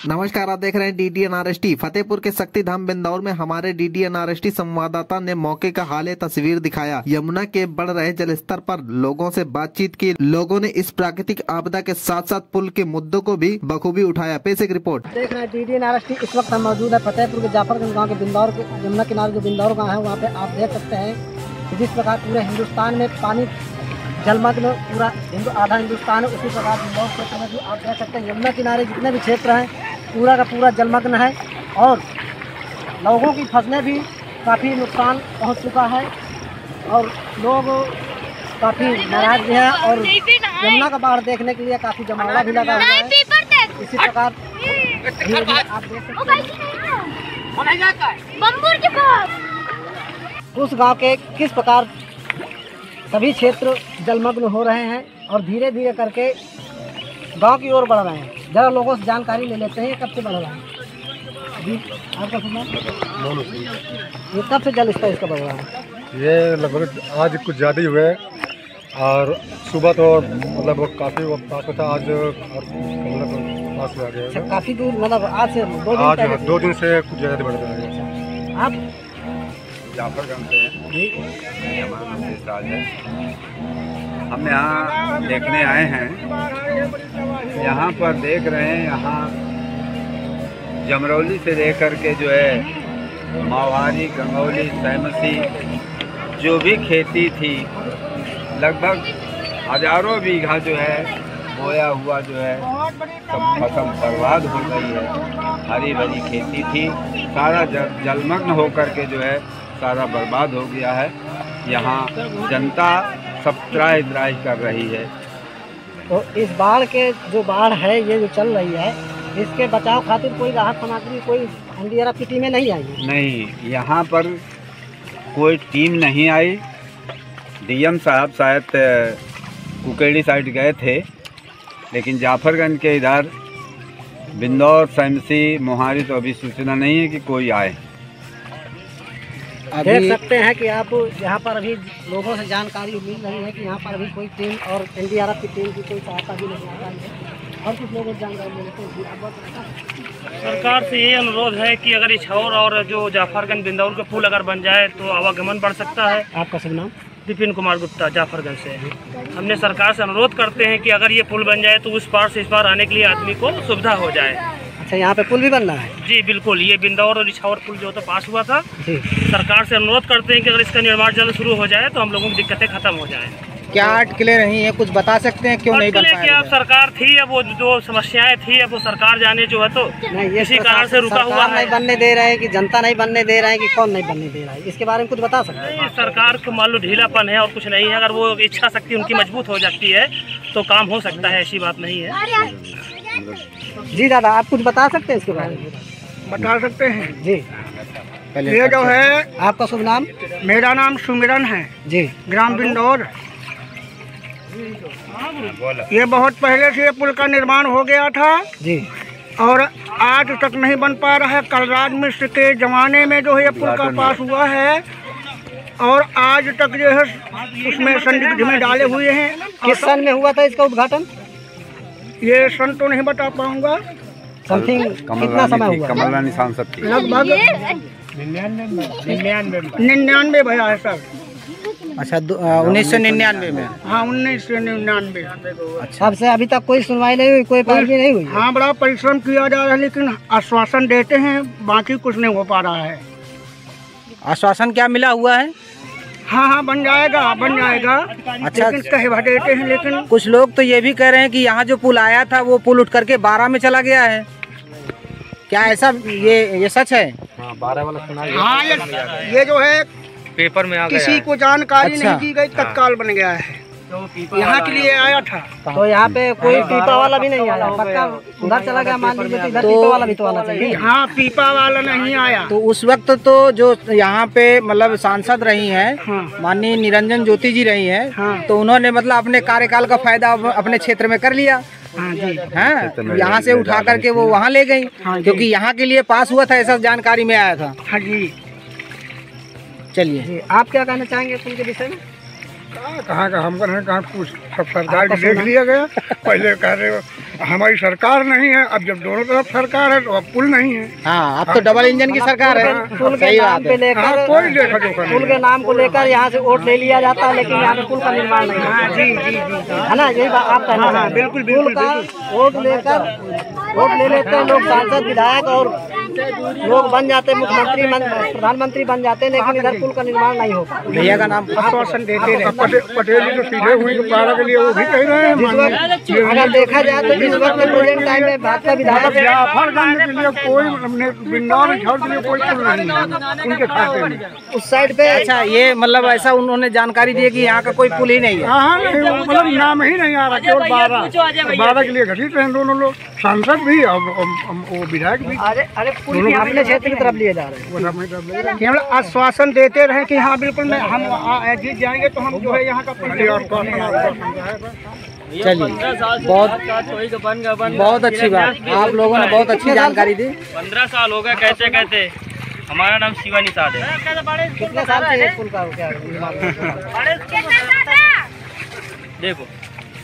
नमस्कार, आप देख रहे हैं DDNRST। फतेहपुर के शक्तिधाम बिंदौर में हमारे DDNRST संवाददाता ने मौके का हाल तस्वीर दिखाया। यमुना के बढ़ रहे जलस्तर पर लोगों से बातचीत की। लोगों ने इस प्राकृतिक आपदा के साथ साथ पुल के मुद्दों को भी बखूबी उठाया। पेश एक रिपोर्ट। देख रहे हैं DDNRST। इस वक्त हम मौजूद है फतेहपुर के जाफरगंज गाँव के बिंदौर के यमुना किनारे जो बिंदौर गाँव है, वहाँ पे आप देख सकते हैं कि जिस प्रकार पूरे हिंदुस्तान में पानी जलमग्न पूरा आधा हिंदुस्तान है, उसी प्रकार बिंदौर क्षेत्र में भी आप देख सकते हैं यमुना किनारे जितने भी क्षेत्र हैं पूरा का पूरा जलमग्न है और लोगों की फसलें भी काफ़ी नुकसान पहुंच चुका है और लोग काफ़ी नाराज भी हैं और यमुना का बाढ़ देखने के लिए काफ़ी जमावड़ा भी लगा हुआ है। इसी प्रकार आप देख सकते हैं उस गांव के किस प्रकार सभी क्षेत्र जलमग्न हो रहे हैं और धीरे धीरे करके गांव की ओर बढ़ रहे हैं। जरा लोगों से जानकारी ले लेते हैं कब से बढ़ रहा है जी, आपका सुना? ये कब से जल स्तर इसका बढ़ रहा है? ये लगभग आज कुछ ज़्यादा ही हुए और सुबह तो मतलब काफ़ी वक्त था, आज मतलब पास में आ गया। काफ़ी दूर मतलब आज से 2 दिन से कुछ ज़्यादा बढ़ रहा है। आप जाफरगंज से हैं, हमारा नाम विशाल है। हम यहाँ देखने आए हैं, यहाँ पर देख रहे हैं, यहाँ जमरौली से लेकर के जो है मावारी, गंगौली, सहमसी जो भी खेती थी लगभग हजारों बीघा जो है बोया हुआ जो है सब फसल बर्बाद हो गई है। हरी भरी खेती थी, सारा जलमग्न होकर के जो है सारा बर्बाद हो गया है। यहाँ जनता सब त्राहि त्राहि कर रही है। तो इस बाढ़ के जो बाढ़ है ये जो चल रही है, इसके बचाव खातिर कोई राहत सामग्री, कोई NDRF की टीमें नहीं आई? नहीं, यहाँ पर कोई टीम नहीं आई। DM साहब शायद कुकेड़ी साइड गए थे, लेकिन जाफरगंज के इधर बिंदौर, सहमसी, मोहारी तो अभी सूचना नहीं है कि कोई आए। देख सकते हैं कि आप यहाँ पर अभी लोगों से जानकारी मिल रही है कि यहाँ पर अभी कोई टीम और NDRF की टीम की कोई सहायता भी नहीं आ रही है और कुछ लोगों से जानकारी मिलते हैं। सरकार से ये अनुरोध है कि अगर इछौर और जो जाफरगंज बिंदौर के पुल अगर बन जाए तो आवागमन बढ़ सकता है। आपका शुभ नाम? विपिन कुमार गुप्ता, जाफरगंज से। हमने सरकार से अनुरोध करते हैं कि अगर ये पुल बन जाए तो उस पार से इस पार आने के लिए आदमी को सुविधा हो जाए। अच्छा, यहाँ पे पुल भी बनना है? जी बिल्कुल, ये बिंदौर और इछौर पुल जो तो पास हुआ था, सरकार से अनुरोध करते हैं कि अगर इसका निर्माण जल्द शुरू हो जाए तो हम लोगों की दिक्कतें खत्म हो जाएं। क्या अटकलें रही हैं, कुछ बता सकते हैं क्यों नहीं बन पाया? अब सरकार थी, अब वो जो समस्याएं थी अब वो सरकार जाने जो है तो इसी कारण से रुका हुआ है। नहीं बनने दे रहे हैं कि जनता नहीं बनने दे रहा है कि कौन नहीं बनने दे रहा है, इसके बारे में कुछ बता सकते हैं? सरकार को मान लो ढीलापन है और कुछ नहीं है। अगर वो इच्छा शक्ति उनकी मजबूत हो जाती है तो काम हो सकता है, ऐसी बात नहीं है। जी दादा, आप कुछ बता सकते हैं इसके बारे में? बता सकते हैं जी। ये जो है, आपका शुभ नाम? मेरा नाम सुमिरन है जी, ग्राम बिंदौर। ये बहुत पहले से ये पुल का निर्माण हो गया था जी और आज तक नहीं बन पा रहा है। कलराज मिश्र के जमाने में जो है ये पुल का पास हुआ है और आज तक जो है उसमें संदिग्ध में डाले हुए हैं। किस सन में हुआ था इसका उद्घाटन? ये सन तो नहीं बता पाऊंगा। समथिंग कितना समय हुआ? कमल रानी सांसद थी। लगभग 99 भैया है सर। अच्छा, 1999 में? हाँ, 1999। अच्छा, अब से अभी तक कोई सुनवाई नहीं हुई, कोई पैरवी नहीं हुई? हाँ, बड़ा परिश्रम किया जा रहा है लेकिन आश्वासन देते हैं, बाकी कुछ नहीं हो पा रहा है। आश्वासन क्या मिला हुआ है? हाँ, बन जाएगा, बन जाएगा। अच्छा, लेकिन कह देते हैं, लेकिन कुछ लोग तो ये भी कह रहे हैं कि यहाँ जो पुल आया था वो पुल उठ करके 12 में चला गया है। क्या ऐसा ये सच है? हाँ, 12 वाला सुना है। हाँ, ये जो है पेपर में आ गया, किसी को जानकारी अच्छा, नहीं दी गई, तत्काल बन गया है। यहाँ के लिए आया था तो यहाँ पे कोई पीपा वाला भी नहीं आया, पक्का उधर चला गया मान लीजिए, तो इधर पीपा वाला भी तो आना चाहिए। हाँ, पीपा वाला नहीं आया। तो उस वक्त तो जो यहाँ पे मतलब सांसद रही हैं, माननीय निरंजन ज्योति जी रही हैं, तो उन्होंने मतलब अपने कार्यकाल का फायदा अपने क्षेत्र में कर लिया हैं, यहाँ से उठा करके वो वहाँ ले गई, क्योंकि यहाँ के लिए पास हुआ था, ऐसा जानकारी में आया था। हाँ जी। चलिए, आप क्या कहना चाहेंगे उनके विषय में? कहाँ का हम कहाँ कुछ सब सरकार देख लिया गया। पहले कह रहे हो हमारी सरकार नहीं है, अब जब दोनों तरफ सरकार है तो अब पुल नहीं है। हाँ, अब तो डबल इंजन की सरकार है। पुल के नाम पे लेकर कोई देखा जोखा पुल के नाम को लेकर यहाँ से वोट ले लिया जाता है, लेकिन यहाँ पे पुल का निर्माण नहीं है। जी जी जी, है ना, यही बात आप कहना चाहते हैं? बिल्कुल बिल्कुल। पुल का वोट लेकर वोट ले लेते हैं लोग, सांसद विधायक और लोग बन जाते हैं, मुख्यमंत्री प्रधानमंत्री बन जाते हैं, लेकिन इधर पुल का निर्माण नहीं होता। भैया का नाम आश्वासन देते रहे। पटेल जी तो सीधे हुई पारा के लिए वो भी कह रहे हैं। अगर देखा जाए तो इस वक्त प्रेजेंट टाइम में भाजपा विधायक जाफरगंज के लिए कोई बिंदौर झड़ के लिए कोई पुल नहीं है उनके खाते में उस साइड पे। अच्छा, ये मतलब ऐसा उन्होंने जानकारी दी कि यहाँ का कोई पुल ही नहीं है। हाँ, मतलब नाम ही नहीं आ रहा, केवल 12 के लिए घटित हैं दोनों लोग, सांसद भी और वो विधायक भी। अरे पुल भी अपने क्षेत्र की तरफ लिए जा रहे हैं। केवल आश्वासन देते रहे कि हाँ बिल्कुल हम जीत जाएंगे तो हम जो है यहाँ का। चलिए, बहुत अच्छी बात, आप लोगों ने बहुत अच्छी जानकारी दी। 15 साल हो गए कहते कहते। हमारा नाम शिवा निषाद है। कितने साल से पुल का क्या? देखो,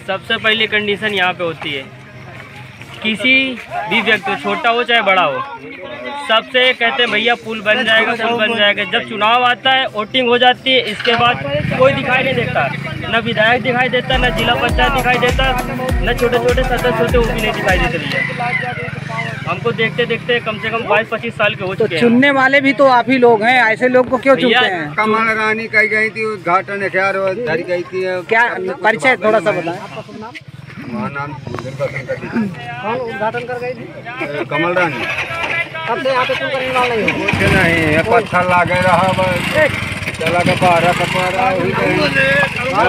सबसे पहली कंडीशन यहाँ पे होती है, किसी भी व्यक्ति, छोटा हो चाहे बड़ा हो, सबसे कहते हैं भैया पुल बन जाएगा, पुल बन जाएगा। जब चुनाव आता है, वोटिंग हो जाती है, इसके बाद कोई दिखाई नहीं देता, न विधायक दिखाई देता, न जिला पंचायत दिखाई देता, न छोटे छोटे सदस्य होते वो भी नहीं दिखाई देते भैया। हमको देखते देखते कम से कम 22-25 साल के हो चुके हैं। चुनने वाले भी तो आप ही लोग हैं, ऐसे लोग को क्यों चुनते हैं? कमल रानी कही गई थी, उद्घाटन धरी गई थी। क्या परिचय थोड़ा सा बताएं। नाम कौन उद्घाटन कर गई थी? कमल रानी। कब से यहाँ पे पुल का निर्माण नहीं हो? कुछ नहीं, पत्थर लागे रहा, चला के पारा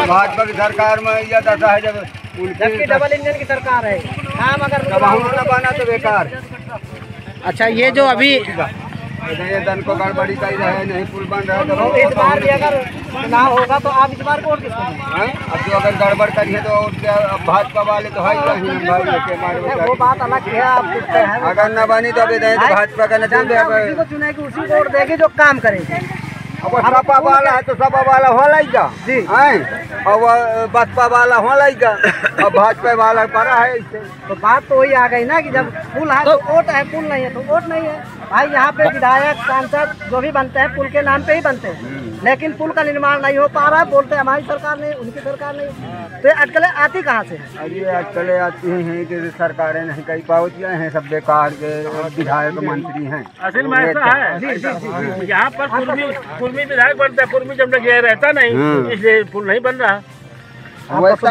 भाजपा की सरकार में यह दशा है। जबकि डबल इंजन की सरकार है, काम अगर न बना तो बेकार। अच्छा, ये जो अभी ये दन को गड़बड़ी कर रहे, नहीं पुल बन रहा तो इस बार भी अगर चुनाव होगा तो आप इस बार वोट किसको देंगे? अब जो अगर गड़बड़ करिए तो भाजपा वाले तो है भाई। वो बात अलग है, आप पूछते हैं। अगर न बनी तो अभी भाजपा का उसी को चुनेगी, उसी को वोट देगी जो काम करेगी। अब सपा वाला है तो सपा वाला हो लाएगा जी, और बसपा वाला हो लाएगा, और भाजपा वाला पड़ा है। तो बात तो वही आ गई ना कि जब पुल है तो वोट है, पुल नहीं है तो वोट नहीं है। भाई यहाँ पे विधायक सांसद जो भी बनते हैं पुल के नाम पे ही बनते हैं, लेकिन पुल का निर्माण नहीं हो पा रहा। बोलते हैं हमारी सरकार नहीं, उनकी सरकार नहीं, तो ये अटकलें आती कहाँ से है? अरे अटकलें आती हैं कि सरकारें नहीं कहीं पहुँच गए हैं, सब बेकार के विधायक मंत्री हैं। असल में ऐसा है, यहाँ पर कुर्मी विधायक बनता है, कुर्मी जब तक रहता नहीं, इसलिए पुल नहीं बन रहा।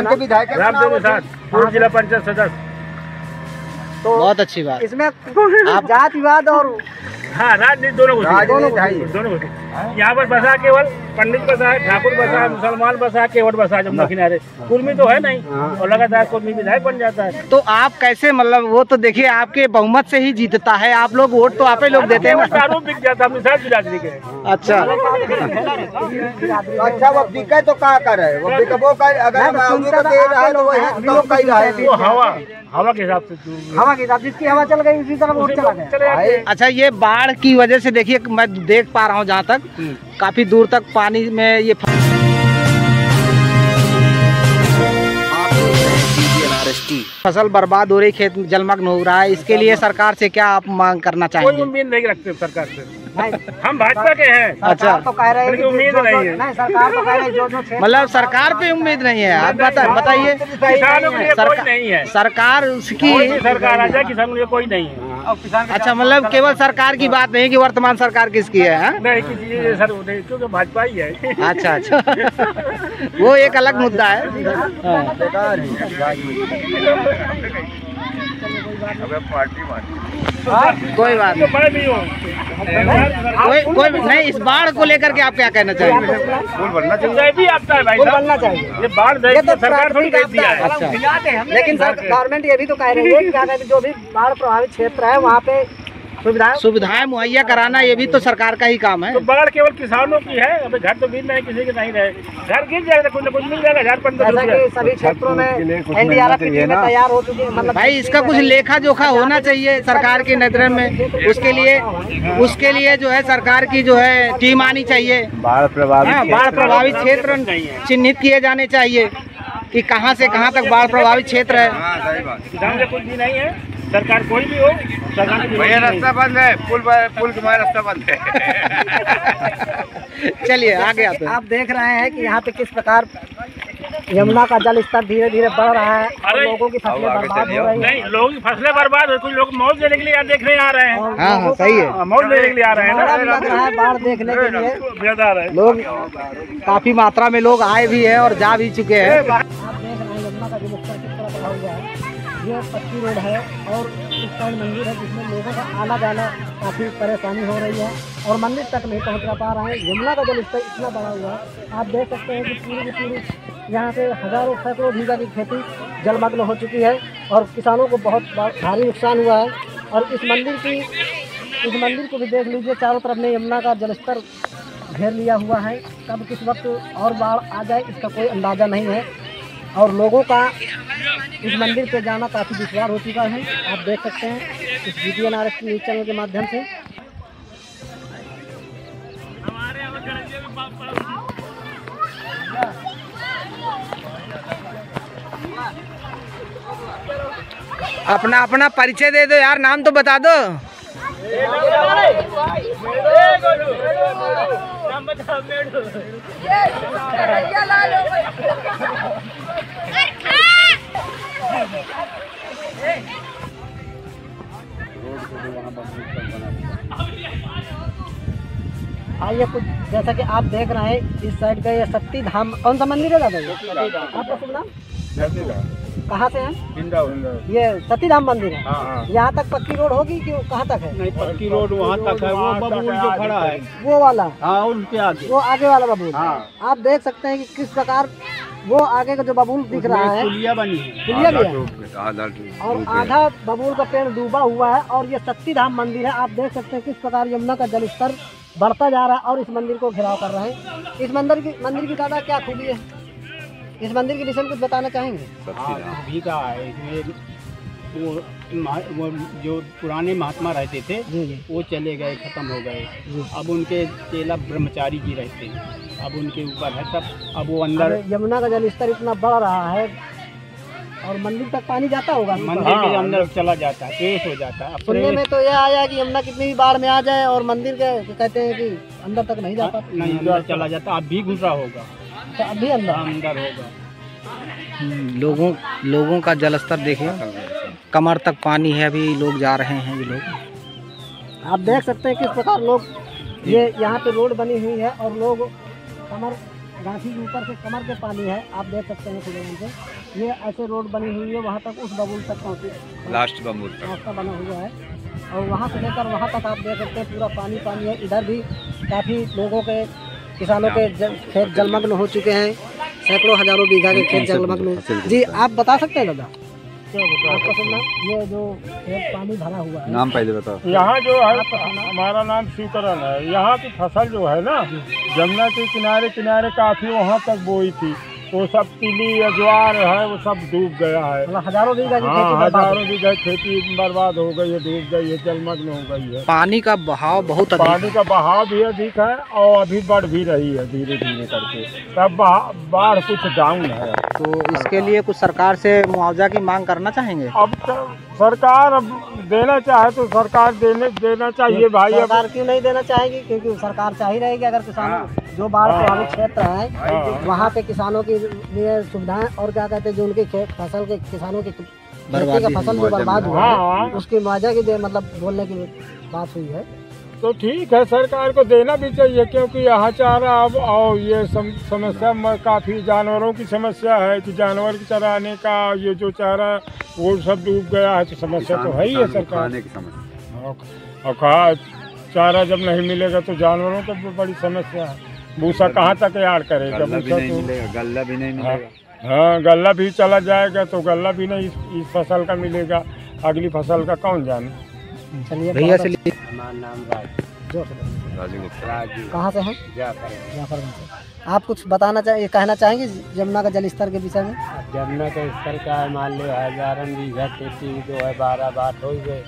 के विधायक पूर्व जिला पंचायत सदस्य। तो बहुत अच्छी बात। इसमें आप जात विवाद और हाँ, राजनीति दोनों यहाँ पर बसा केवल पंडित बसा है, ठाकुर बसा है, मुसलमान बसा है, केवट बसा है जमुना किनारे। कुर्मी तो है नहीं, और लगातार कुर्मी विधायक बन जाता है। तो आप कैसे, मतलब वो तो देखिए आपके बहुमत से ही जीतता है, आप लोग वोट तो आप ही लोग देते हैं ना। दारू बिक जाता है मिसाल बिरादरी के। अच्छा अच्छा, वो बिके तो क्या करे, वो बिकबो कर, अगर हवा के हिसाब से, हवा के हिसाब से जिसकी हवा चल गई उसी तरफ वोट चला गया। अच्छा, ये बाढ़ की वजह से देखिए, मैं देख पा रहा हूँ जहाँ तक काफी दूर तक पानी में ये फसल बर्बाद हो रही, खेत जलमग्न हो रहा है। इसके लिए सरकार से क्या आप मांग करना चाहेंगे? कोई उम्मीद नहीं रखते सरकार से। हम भाजपा के हैं। अच्छा, तो कह रहे हैं उम्मीद नहीं है। नहीं, सरकार तो कह रही है जो मतलब सरकार पे उम्मीद नहीं है। आप बताइए, किसानों के लिए कोई नहीं है। सरकार उसकी सरकार आ जाए, किसानों के लिए कोई नहीं है। अच्छा, मतलब केवल सरकार की बात नहीं कि वर्तमान सरकार किसकी है? नहीं, किसी सर क्योंकि भाजपा ही है। अच्छा अच्छा, वो एक अलग मुद्दा है। कोई बात नहीं, कोई नहीं। इस बाढ़ को लेकर के आप क्या कहना चाहेंगे? पुल बनना चाहिए, भी आता है भाई, बनना चाहिए। ये बाढ़ सरकार थोड़ी देती है। अच्छा, लेकिन सर गवर्नमेंट ये भी तो कह रही है कि क्या कहते जो भी बाढ़ प्रभावित क्षेत्र है वहाँ पे सुविधाएं मुहैया कराना ये भी तो सरकार का ही काम है। तो बाढ़ केवल किसानों की है, अभी घर तो गिर रहे हैं, किसी के नहीं रहे, घर गिर जाएगा कुछ न कुछ मिल जाएगा, 1000-1500 सभी क्षेत्रों में एनडीआरएफ की टीमें तैयार हो चुकी है। मतलब भाई इसका कुछ लेखा जोखा होना चाहिए सरकार की नजर में। उसके लिए जो है सरकार की जो है टीम आनी चाहिए। बाढ़ प्रभावित क्षेत्र चिन्हित किए जाने चाहिए कि कहां से कहां तक बाढ़ प्रभावित क्षेत्र है। किसान से कुछ भी नहीं है, सरकार कोई भी हो, सरकार भैया रास्ता बंद है, पुल के बाद रास्ता बंद है। चलिए आगे आते हैं। आप देख रहे हैं कि यहाँ पे किस प्रकार यमुना का जल स्तर धीरे धीरे बढ़ रहा है और लोगों की फसलें बर्बाद हो रही नहीं, लोगों की फसलें बर्बाद हो, कुछ लोग मौज लेने के लिए यहाँ देखने आ रहे हैं। हाँ सही है, मौज लेने के लिए आ रहे हैं है। लग रहा है बाढ़ देखने के लिए ज्यादा आ रहे हैं लोग, काफी मात्रा में लोग आए भी हैं और जा भी चुके हैं। आप देख रहे हैं यमुना का जल स्तर किस तरह बढ़ा हुआ है। ये पक्की रोड है और इस साइड मंदिर है जिसमें लोगों का आना जाना काफ़ी परेशानी हो रही है और मंदिर तक नहीं पहुंच पा रहे हैं। यमुना का जल स्तर इतना बढ़ा हुआ है, आप देख सकते हैं कि पूरी की पूरी यहाँ से हजारों सैकड़ों बीघा की खेती जलमग्न हो चुकी है और किसानों को बहुत भारी नुकसान हुआ है। और इस मंदिर को भी देख लीजिए, चारों तरफ में यमुना का जलस्तर घेर लिया हुआ है। कब किस वक्त और बाढ़ आ जाए इसका कोई अंदाज़ा नहीं है और लोगों का इस मंदिर पे जाना काफ़ी दुश्वार हो चुका है। आप देख सकते हैं इस DDNRST न्यूज़ चैनल के माध्यम से। अपना परिचय दे दो यार, नाम तो बता दो। आइए कुछ जैसा कि आप देख रहे हैं इस साइड का ये शक्ति धाम, कौन सा मंदिर है दादा ये? आपका शुभ नाम? कहाँ से हैं? ये सती धाम मंदिर है। यहाँ तक पक्की रोड होगी कि कहाँ तक है? नहीं, पक्की रोड वहाँ तक है, वो बबूल जो खड़ा है वो वाला, हाँ उसके आगे, वो आगे वाला बबूल। हाँ। आप देख सकते हैं कि किस प्रकार वो आगे का जो बबूल दिख रहा है, पुलिया बनी है, पुलिया भी है और आधा बबूल का पेड़ डूबा हुआ है और ये शक्ति धाम मंदिर है। आप देख सकते हैं किस प्रकार यमुना का जल स्तर बढ़ता जा रहा है और इस मंदिर को घेराव कर रहे हैं। इस मंदिर की दादा क्या खूबी है, इस मंदिर के विषय में कुछ बताना चाहेंगे? अभी का है इसमें वो जो पुराने महात्मा रहते थे वो चले गए, खत्म हो गए। अब उनके चेला ब्रह्मचारी जी रहते हैं, अब उनके ऊपर है सब। अब वो अंदर यमुना का जल स्तर इतना बढ़ रहा है और मंदिर तक पानी जाता होगा, मंदिर के अंदर चला जाता है, पेश हो जाता है। सुनने में तो यह आया कि यमुना कितनी भी बाढ़ में आ जाए और मंदिर के कहते हैं कि अंदर तक नहीं जाता, नहीं अंदर चला जाता। अब भी घुसा होगा, तो अभी अंदर होगा। लोगों का जलस्तर देखिए, कमर तक पानी है, अभी लोग जा रहे हैं। ये लोग आप देख सकते हैं किस प्रकार लोग, ये यहाँ पे रोड बनी हुई है और लोग कमर गांठी के ऊपर से कमर के पानी है। आप देख सकते हैं खुले से ये ऐसे रोड बनी हुई है, वहाँ तक उस बबूल तक पहुँची, लास्ट बबूल रास्ता बना हुआ है और वहाँ से लेकर वहाँ तक आप देख सकते हैं पूरा पानी पानी है। इधर भी काफ़ी लोगों के, किसानों के खेत जलमग्न हो चुके हैं, सैकड़ों हजारों बीघा के खेत जलमग्न। जी आप बता सकते हैं दादा, आपका सुनना, ये जो खेत पानी भरा हुआ है, नाम पहले बताओ। यहाँ जो है हमारा नाम शिवकरण है। यहाँ की फसल जो है ना, यमुना के किनारे किनारे काफ़ी वहाँ तक बोई थी, वो सब तिली या ज्वार है वो सब डूब गया है। मतलब हजारों बीघा की खेती हजारों बीघा खेती बर्बाद हो गई है, डूब गई है, जलमग्न हो गई है। पानी का बहाव बहुत अधिक, पानी का बहाव भी अधिक है और अभी बढ़ भी रही है धीरे धीरे करके। तब बाढ़ कुछ डाउन है। तो इसके लिए कुछ सरकार से मुआवजा की मांग करना चाहेंगे? अब सरकार अब देना चाहे तो सरकार देना चाहिए भाई। सरकार क्यों नहीं देना चाहेगी? क्योंकि सरकार चाह ही रहेगी अगर किसानों जो बाढ़ प्रभावित क्षेत्र है वहाँ पे किसानों के लिए सुविधाएं और क्या कहते हैं, जो उनके फसल के किसानों की खेती का फसल जो बर्बाद हुआ है उसकी मुआवजा की मतलब बोलने की बात हुई है। तो ठीक है, सरकार को देना भी चाहिए क्योंकि यहाँ चारा अब और ये समस्या काफ़ी जानवरों की समस्या है कि जानवर की चराने का ये जो चारा वो सब डूब गया है, तो समस्या तो है ही है सरकार की समस्या। और चारा जब नहीं मिलेगा तो जानवरों को भी बड़ी समस्या है। भूसा कहाँ तक यार करेगा, गल्ला भी नहीं मिलेगा, गल्ला भी नहीं मिलेगा। हाँ गल्ला भी चला जाएगा तो गल्ला भी नहीं इस फसल का मिलेगा, अगली फसल का कौन जाने। चलिए भैया से हमारा नाम राजू कहाँ से हैं? जाफरगंज से। आप कुछ बताना चाहिए, कहना चाहेंगे यमुना का जल स्तर के विषय में? यमुना के स्तर का है, मान लो 1000 बीघा खेती जो है 12 बात हो गए,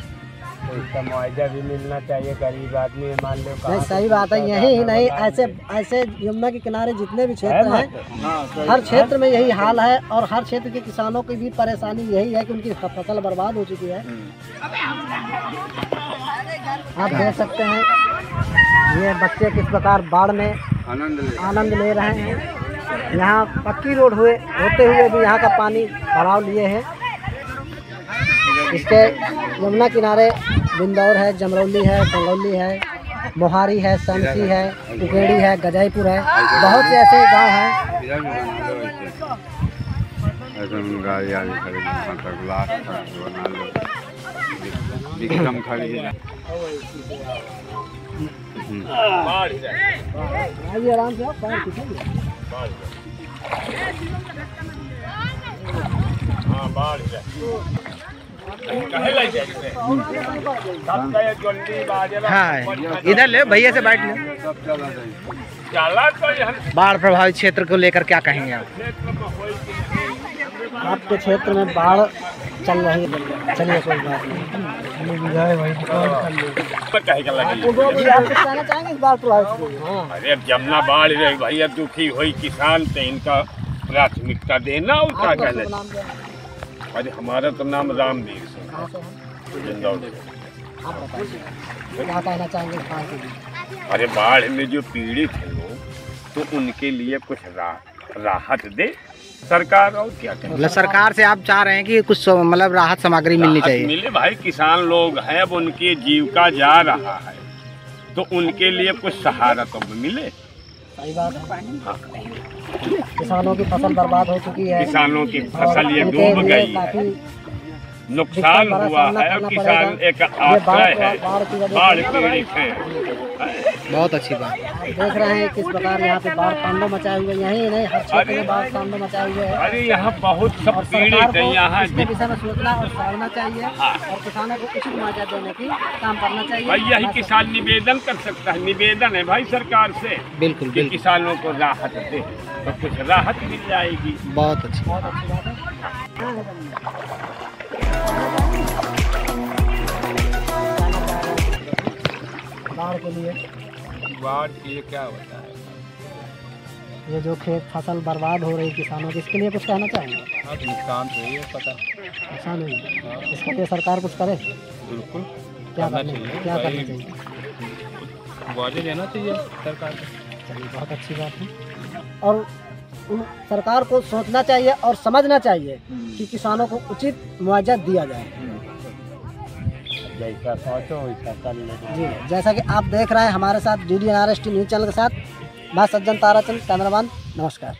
तो इसका मुआवजा भी मिलना चाहिए। गरीब आदमी है, मान लो नहीं, सही बात है। यही नहीं, ऐसे यमुना के किनारे जितने भी क्षेत्र हैं, हर क्षेत्र में यही हाल है। और हर क्षेत्र के किसानों की भी परेशानी यही है कि उनकी फसल बर्बाद हो चुकी है। आप देख सकते हैं ये बच्चे किस प्रकार बाढ़ में आनंद ले रहे हैं। यहाँ पक्की रोड होते हुए भी यहाँ का पानी भराव लिए है। इसके यमुना किनारे बिंदौर है, जमरौली है, गंगौली है, मोहारी है, शमसी है, उकेड़ी है, गजाईपुर है, बहुत से ऐसे गांव हैं। आइए आराम से, आप पैर खींचिए। हाँ, इधर ले भैया से बैठ ले। बाढ़ प्रभावित क्षेत्र को लेकर क्या कहेंगे आप? आपके क्षेत्र में बाढ़ चल रही है, चलिए कोई बात नहीं। आप कुछ कहना चाहेंगे इस बाढ़ प्रभावित को? हाँ। अरे जमुना बाढ़ रही भैया, दुखी हुई किसान तो इनका प्राथमिकता देना। और क्या कहना? अरे हमारा तो नाम रामवीर सिंह। कहाँ से हैं? इंदौर से। आप बताइए क्या कहना चाहेंगे इस बाढ़ के लिए? अरे बाढ़ में जो पीड़ित हैं लोग, तो उनके लिए कुछ राहत दे सरकार। और क्या कहें? मतलब सरकार से आप चाह रहे हैं कि कुछ मतलब राहत सामग्री मिलनी चाहिए? मिले भाई, किसान लोग हैं, अब उनकी जीविका जा रहा है, तो उनके लिए कुछ सहारा तो मिले। सही बात है। हाँ। किसानों की फसल बर्बाद हो चुकी है, किसानों की फसल ये डूब गई है, नुकसान हुआ है। और किसान एक आश्रय है, बाढ़ पीड़ित है। बहुत अच्छी बात। देख रहे हैं किस प्रकार यहाँ पे बाढ़ तांडव मचाए हुए, यही नहीं हर क्षेत्र में बाढ़ तांडव मचाए हुए है। अरे यहाँ बहुत सब पीड़ित है। यहाँ इसके विषय में सोचना और समझना चाहिए। और किसानों को उचित मुआवजा देने की काम करना चाहिए। भाई यही किसान निवेदन कर सकता है, निवेदन है भाई सरकार से। बिल्कुल कि किसानों को राहत दे, तो कुछ राहत मिल जाएगी। बहुत अच्छी बात है। बाढ़ के लिए क्या होता है? ये जो खेत फसल बर्बाद हो रही किसानों की, इसके लिए कुछ कहना चाहेंगे? नुकसान तो ये पता ऐसा नहीं, इसके लिए सरकार कुछ करे। बिल्कुल क्या करना चाहिए? मुआवजा देना चाहिए सरकार को। चलिए बहुत अच्छी बात है। और सरकार को सोचना चाहिए और समझना चाहिए कि किसानों को उचित मुआवजा दिया जाए। जैसा सोचो वैसा कर लो। जी, जैसा कि आप देख रहे हैं हमारे साथ DDNRST न्यूज़ चैनल के साथ मैं सज्जन ताराचंद, कैमरामैन। नमस्कार।